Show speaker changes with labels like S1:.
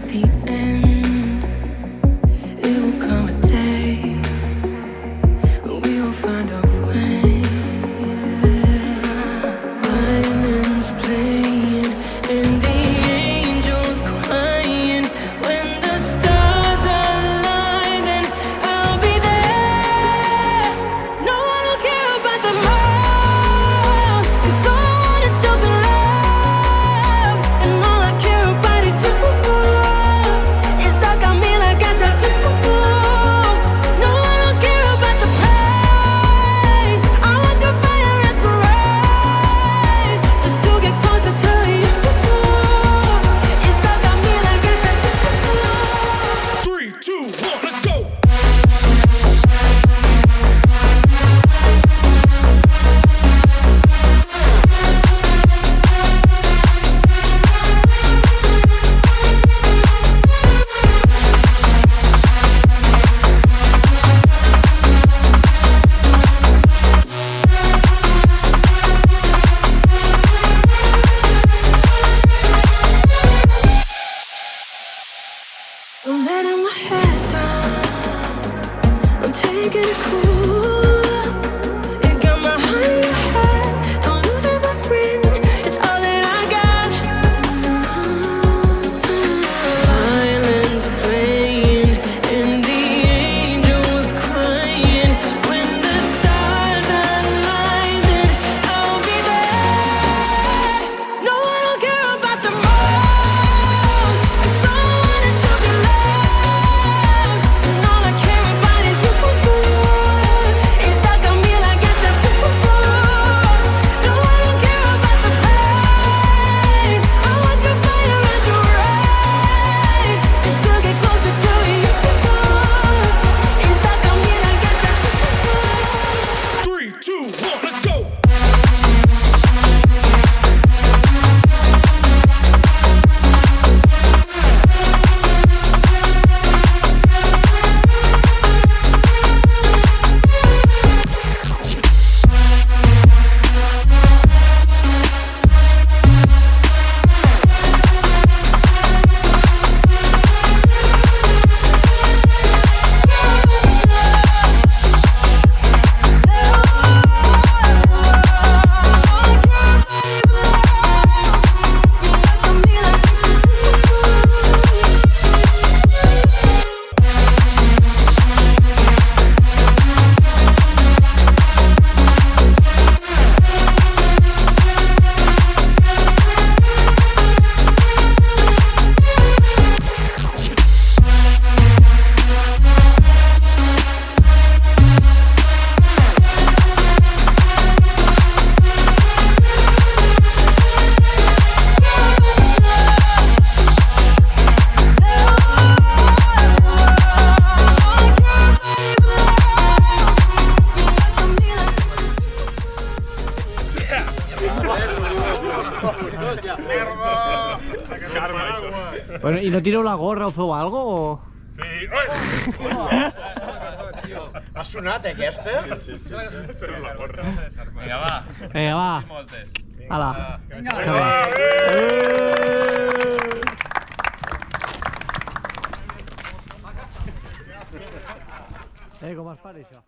S1: the end. It will come a day when we will find a way. Violins playing and the angels crying. When the stars align, then I'll be there. No one will care about the moon, 'cause all I want is to be loved, and all I care about is you. It's stuck on me like a tattoo. No, I don't care about the pain. I want the fire and the rain, just to get closer to you. It's stuck on me like a tattoo.
S2: 3, 2, 1, let's go!
S1: I'm letting my head down, I'm taking it cool. You got my heart in your head, don't lose it, my friend. It's all that I got. Violins playing and the angels crying. When the stars align, then I'll be there. No, I don't care about the moon, 'cause all I want is to be loved, and all I care about is you. It's stuck on me like a tattoo. No, I don't care about the pain. I want your fire and your rain, just to get closer to you. It's stuck on me like a tattoo.
S2: 3, 2, 1, let's go!
S3: Bueno, ¿y no tireu la gorra o feu algo o...?
S2: Sí.
S4: Ha sonat aquesta?
S2: Sí. Serà la gorra.
S5: Vinga, va.
S3: Vinga, va.
S5: Moltes.
S3: Hala.
S5: Vinga.
S3: Que va. Com es fa això?